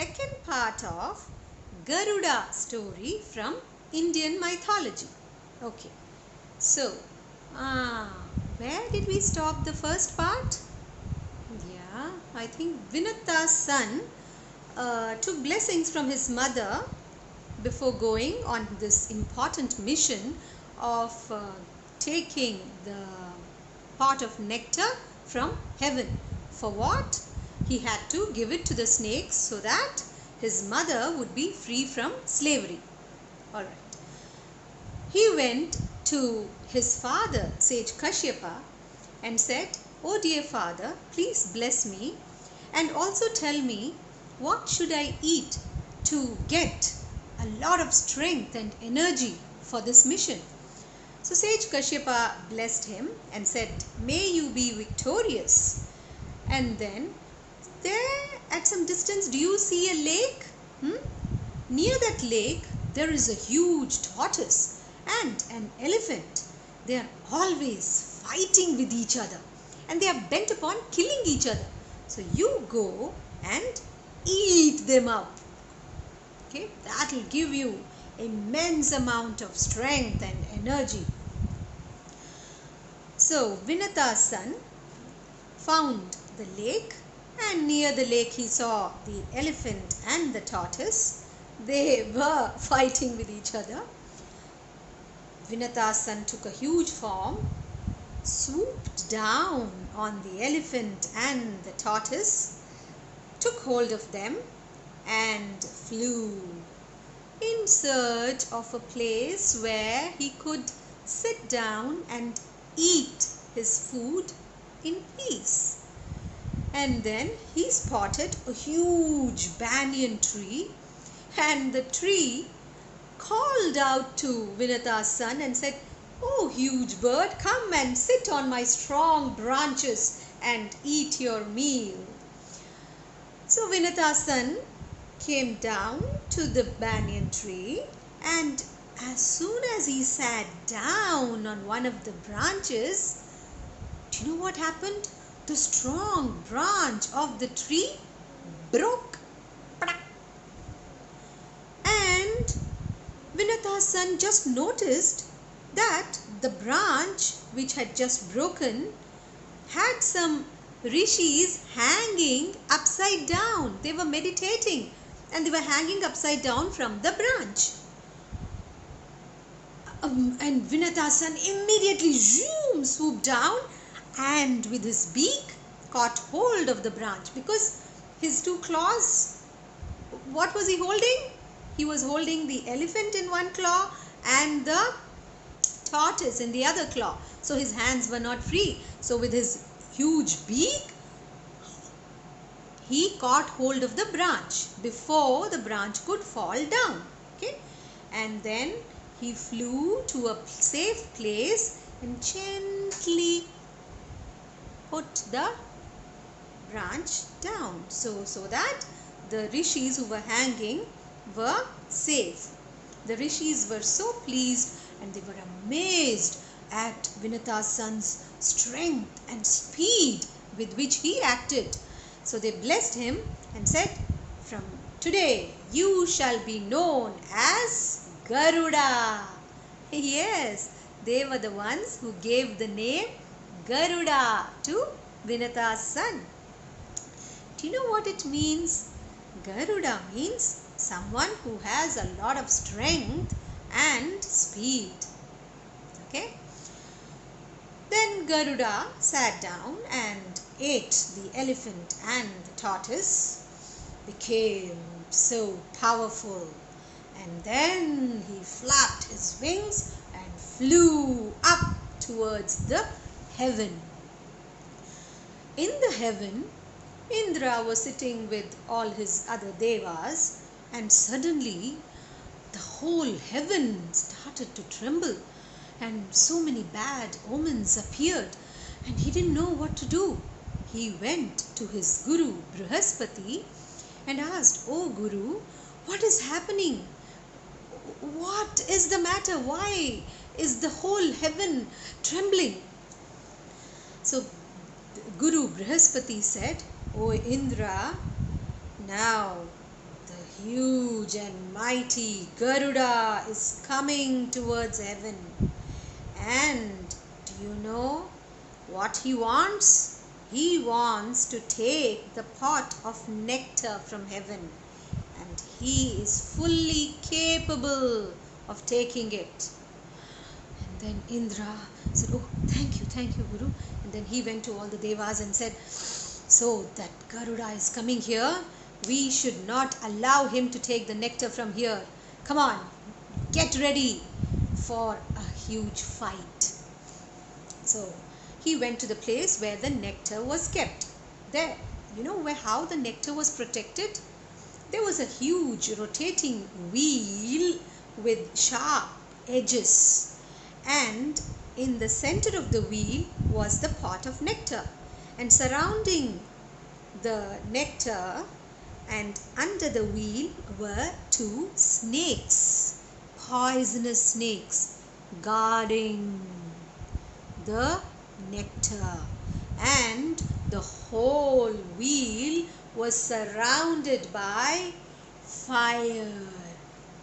second part of Garuda story from Indian mythology. Okay, so where did we stop the first part? Yeah, I think Vinata's son took blessings from his mother before going on this important mission of taking the pot of nectar from heaven. For what? He had to give it to the snakes so that his mother would be free from slavery. Alright. He went to his father, sage Kashyapa, and said, "Oh dear father, please bless me and also tell me what should I eat to get a lot of strength and energy for this mission." So sage Kashyapa blessed him and said, "May you be victorious." And then there at some distance, do you see a lake? Near that lake there is a huge tortoise and an elephant. They are always fighting with each other and they are bent upon killing each other. So you go and eat them up. Okay, that will give you immense amount of strength and energy. So Vinata's son found the lake, and near the lake he saw the elephant and the tortoise. They were fighting with each other. Vinata's son took a huge form, swooped down on the elephant and the tortoise, took hold of them and flew in search of a place where he could sit down and eat his food in peace. And then he spotted a huge banyan tree, and the tree called out to Vinata's son and said, "Oh huge bird, come and sit on my strong branches and eat your meal." So Vinata's son came down to the banyan tree, and as soon as he sat down on one of the branches, do you know what happened? The strong branch of the tree broke. And Vinata's son just noticed that the branch which had just broken had some rishis hanging upside down. They were meditating and they were hanging upside down from the branch. And Vinata's son immediately swooped down and with his beak caught hold of the branch, because his two claws, what was he holding? He was holding the elephant in one claw and the tortoise in the other claw. So his hands were not free. So with his huge beak, he caught hold of the branch before the branch could fall down. Okay, and then he flew to a safe place and gently put the branch down so that the rishis who were hanging were safe. The rishis were so pleased and they were amazed at Vinata's son's strength and speed with which he acted. So they blessed him and said, "From today you shall be known as Garuda." Yes, they were the ones who gave the name Garuda to Vinata's son. Do you know what it means? Garuda means someone who has a lot of strength and speed. Okay. Then Garuda sat down and ate the elephant and the tortoise, became so powerful, and then he flapped his wings and flew up towards the heaven. In the heaven, Indra was sitting with all his other devas, and suddenly the whole heaven started to tremble and so many bad omens appeared and he didn't know what to do. He went to his guru Brihaspati and asked, "Oh Guru, what is happening? What is the matter? Why is the whole heaven trembling?" So Guru Brihaspati said, "Oh Indra, now the huge and mighty Garuda is coming towards heaven. And do you know what he wants? He wants to take the pot of nectar from heaven, and he is fully capable of taking it. And then Indra said, "Oh, thank you, Guru." And then he went to all the Devas and said, "So that Garuda is coming here. We should not allow him to take the nectar from here. Come on, get ready for a huge fight." So he went to the place where the nectar was kept. There, how the nectar was protected? There was a huge rotating wheel with sharp edges, and in the center of the wheel was the pot of nectar, and surrounding the nectar and under the wheel were two snakes, poisonous snakes, guarding the nectar. And the whole wheel was surrounded by fire.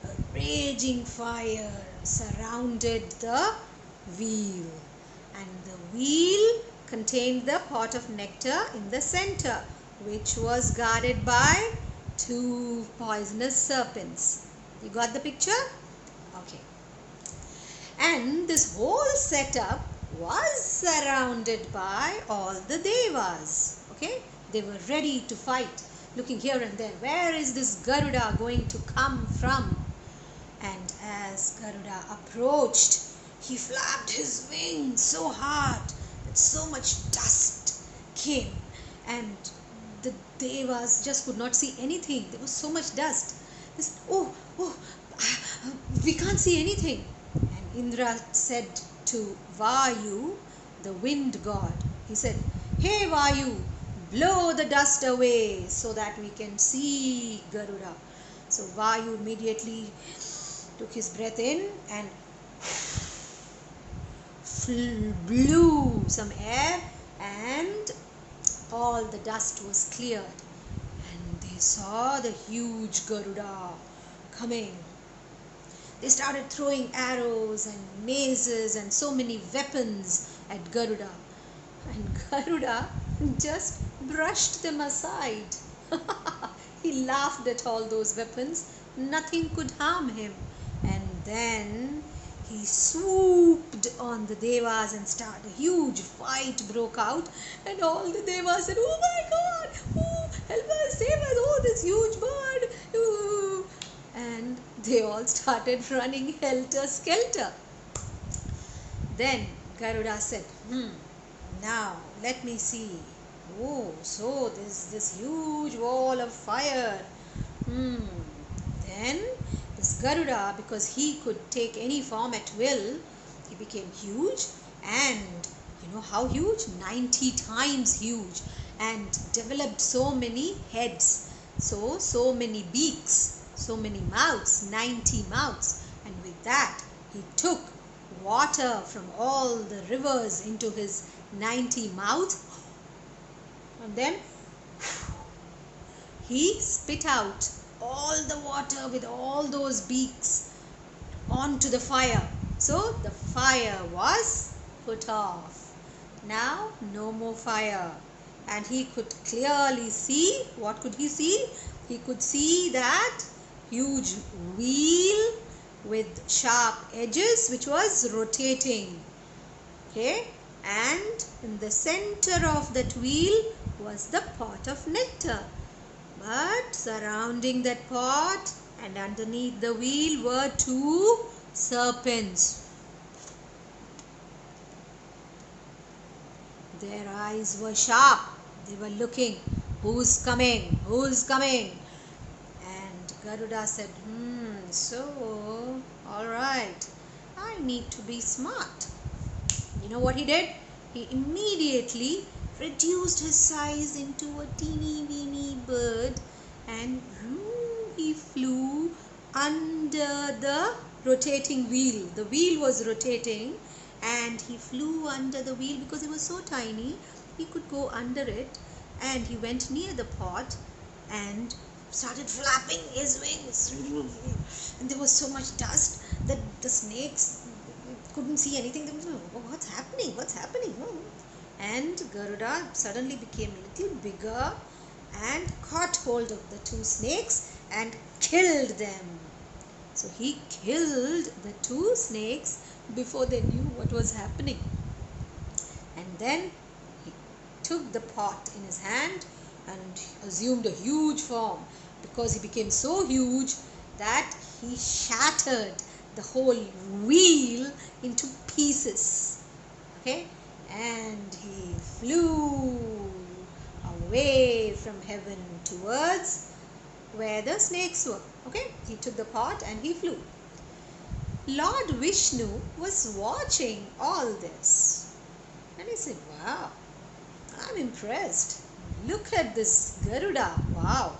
A raging fire surrounded the wheel, and the wheel contained the pot of nectar in the center, which was guarded by two poisonous serpents. You got the picture? Okay. And this whole setup was surrounded by all the Devas. Okay? They were ready to fight, looking here and there. Where is this Garuda going to come from? And as Garuda approached, he flapped his wings so hard that so much dust came, and the Devas just could not see anything. There was so much dust. We can't see anything. And Indra said to Vayu, the wind god, he said, "Hey Vayu, blow the dust away so that we can see Garuda." So Vayu immediately took his breath in and blew some air, and all the dust was cleared, and they saw the huge Garuda coming. They started throwing arrows and maces and so many weapons at Garuda, and Garuda just brushed them aside. He laughed at all those weapons. Nothing could harm him. And then he swooped on the Devas and started. A huge fight broke out, and all the Devas said, "Oh my God! Oh, help us, save us! Oh, this huge bird!" Ooh. And they all started running helter-skelter. Then Garuda said, "Now let me see. Oh, so there's this huge wall of fire. Then this Garuda, because he could take any form at will, he became huge, and you know how huge? 90 times huge, and developed so many heads, so many beaks, so many mouths, 90 mouths, and with that he took water from all the rivers into his 90 mouths, and then he spit out all the water with all those beaks onto the fire. So the fire was put off. Now no more fire. And he could clearly see, what could he see? He could see that huge wheel with sharp edges which was rotating. Okay, and in the center of that wheel was the pot of nectar. But surrounding that pot and underneath the wheel were two serpents. Their eyes were sharp. They were looking, who's coming? Who's coming? And Garuda said, so, alright, I need to be smart. You know what he did? He immediately reduced his size into a teeny weeny bird, and he flew under the rotating wheel. The wheel was rotating, and he flew under the wheel because it was so tiny. He could go under it, and he went near the pot, and started flapping his wings, and there was so much dust that the snakes couldn't see anything. They were, "Oh, what's happening? What's happening?" Oh. And Garuda suddenly became a little bigger and caught hold of the two snakes and killed them. So he killed the two snakes before they knew what was happening. And then he took the pot in his hand and assumed a huge form, because he became so huge that he shattered the whole wheel into pieces. Okay, and he flew away from heaven towards where the snakes were. Okay, he took the pot and he flew. Lord Vishnu was watching all this, and he said, "Wow, I'm impressed. Look at this Garuda. Wow,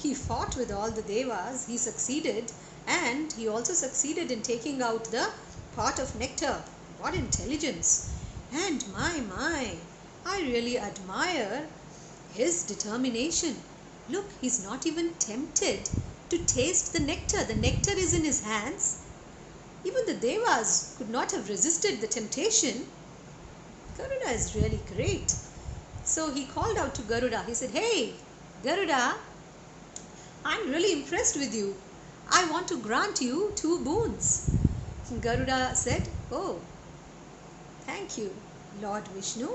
he fought with all the devas, he succeeded, and he also succeeded in taking out the pot of nectar. What intelligence! And my, I really admire his determination. Look, he's not even tempted to taste the nectar. The nectar is in his hands. Even the devas could not have resisted the temptation. Garuda is really great." So he called out to Garuda. He said, "Hey, Garuda, I'm really impressed with you. I want to grant you 2 boons." Garuda said, "Oh, thank you, Lord Vishnu.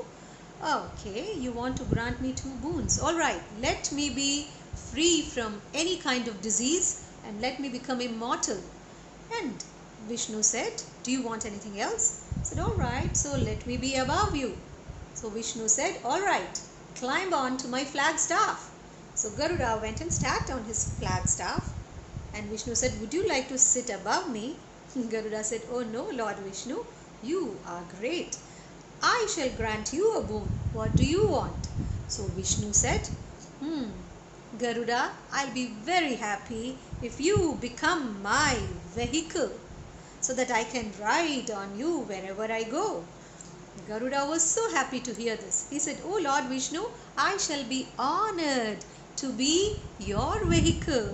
Okay, you want to grant me 2 boons. All right, let me be free from any kind of disease and let me become immortal." And Vishnu said, "Do you want anything else?" He said, "All right, so let me be above you." So Vishnu said, "All right, climb on to my flagstaff." So Garuda went and sat on his flagstaff, and Vishnu said, "Would you like to sit above me?" Garuda said, "Oh no, Lord Vishnu, you are great. I shall grant you a boon. What do you want?" So Vishnu said, "Garuda, I'll be very happy if you become my vehicle so that I can ride on you wherever I go." Garuda was so happy to hear this. He said, "Oh Lord Vishnu, I shall be honored to be your vehicle.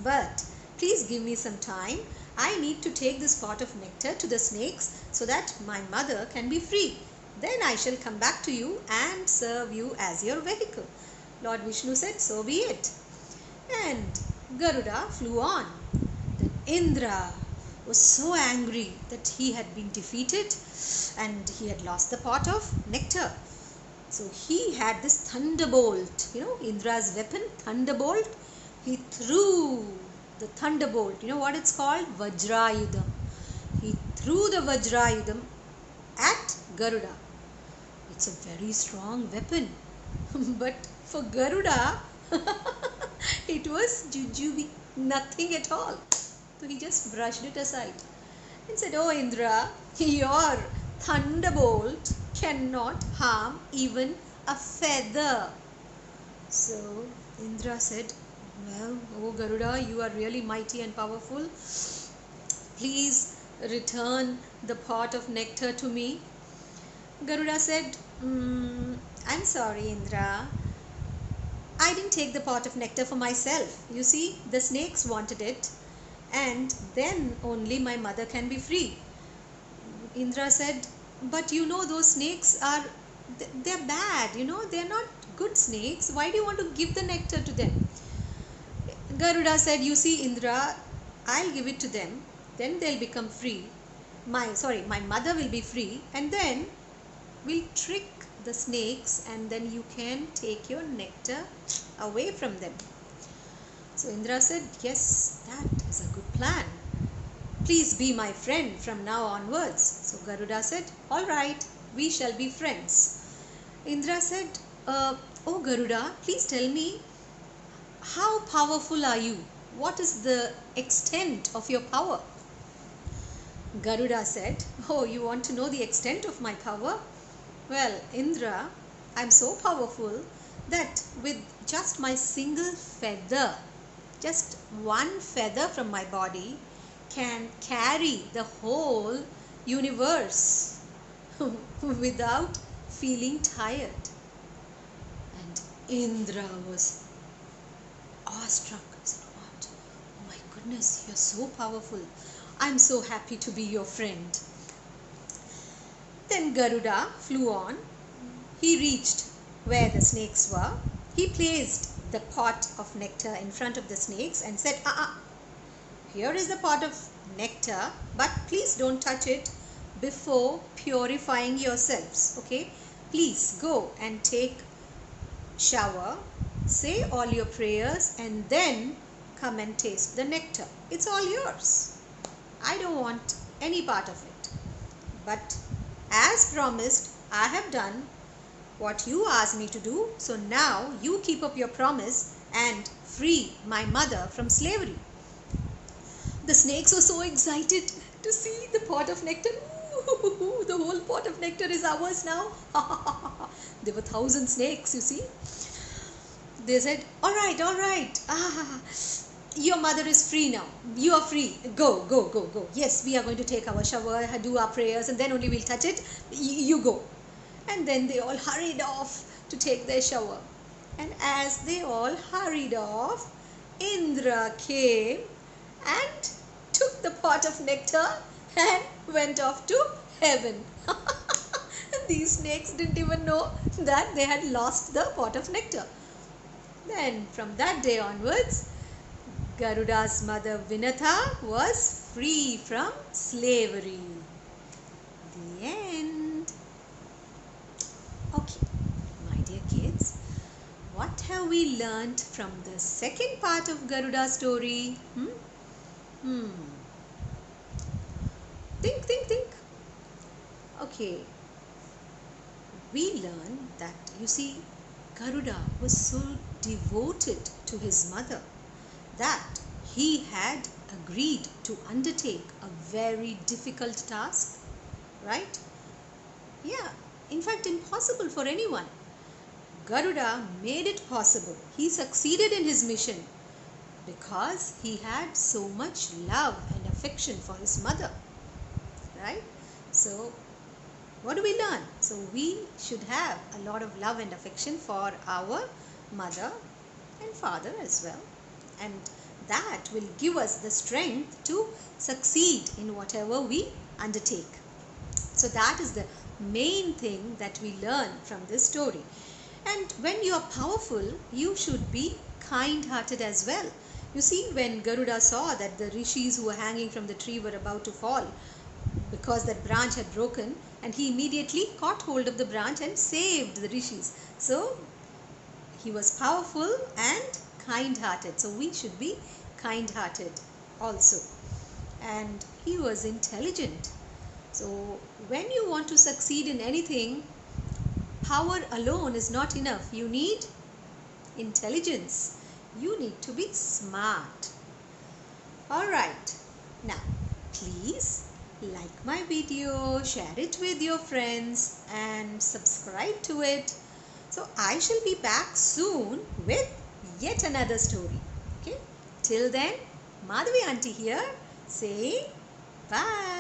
But please give me some time. I need to take this pot of nectar to the snakes so that my mother can be free. Then I shall come back to you and serve you as your vehicle." Lord Vishnu said, "So be it." And Garuda flew on. Then Indra was so angry that he had been defeated and he had lost the pot of nectar. So he had this thunderbolt, Indra's weapon, thunderbolt. He threw the thunderbolt, what it's called? Vajrayudham. He threw the Vajrayudham at Garuda. It's a very strong weapon. But for Garuda, it was jujube, nothing at all. So he just brushed it aside and said, "Oh Indra, your thunderbolt cannot harm even a feather." So Indra said, "Well, oh Garuda, you are really mighty and powerful. Please return the pot of nectar to me." Garuda said, "I'm sorry, Indra. I didn't take the pot of nectar for myself. You see, the snakes wanted it, and then only my mother can be free." Indra said, "But those snakes they're bad, they're not good snakes. Why do you want to give the nectar to them?" Garuda said, "You see, Indra, I'll give it to them, then they'll become free. My mother will be free, and then we'll trick the snakes, and then you can take your nectar away from them." So Indra said, "Yes, that is a good plan. Please be my friend from now onwards." So Garuda said, "All right, we shall be friends." Indra said, "Oh Garuda, please tell me, how powerful are you? What is the extent of your power?" Garuda said, "Oh, you want to know the extent of my power? Well, Indra, I'm so powerful that with just my single feather, just one feather from my body can carry the whole universe without feeling tired." And Indra was awestruck. He said, what? Oh my goodness, you're so powerful. I'm so happy to be your friend. Then Garuda flew on. He reached where the snakes were. He placed the pot of nectar in front of the snakes and said, here is the pot of nectar, but please don't touch it before purifying yourselves. Okay, please go and take shower, say all your prayers, and then come and taste the nectar. It's all yours. I don't want any part of it. But as promised, I have done what you asked me to do. So now you keep up your promise and free my mother from slavery. The snakes were so excited to see the pot of nectar. Ooh, the whole pot of nectar is ours now. There were 1,000 snakes, you see. They said, all right. Your mother is free now. You are free. Go. Yes, we are going to take our shower, do our prayers, and then only we'll touch it. You go. And then they all hurried off to take their shower. And as they all hurried off, Indra came and took the pot of nectar and went off to heaven. These snakes didn't even know that they had lost the pot of nectar. Then from that day onwards, Garuda's mother Vinatha was free from slavery. The end. Okay, my dear kids, what have we learnt from the second part of Garuda's story? Think. Okay, we learn that, you see, Garuda was so devoted to his mother that he had agreed to undertake a very difficult task, right? Yeah, in fact, impossible for anyone. Garuda made it possible. He succeeded in his mission because he had so much love and affection for his mother, right? So what do we learn? So we should have a lot of love and affection for our mother and father as well, and that will give us the strength to succeed in whatever we undertake. So that is the main thing that we learn from this story. And when you are powerful, you should be kind-hearted as well. You see, when Garuda saw that the rishis who were hanging from the tree were about to fall because that branch had broken, and he immediately caught hold of the branch and saved the rishis. So he was powerful and kind-hearted. So we should be kind-hearted also. And he was intelligent. So when you want to succeed in anything, power alone is not enough. You need intelligence. You need to be smart. Alright, now please like my video, share it with your friends and subscribe to it. So I shall be back soon with yet another story. Okay, till then, Madhavi Aunty here saying bye.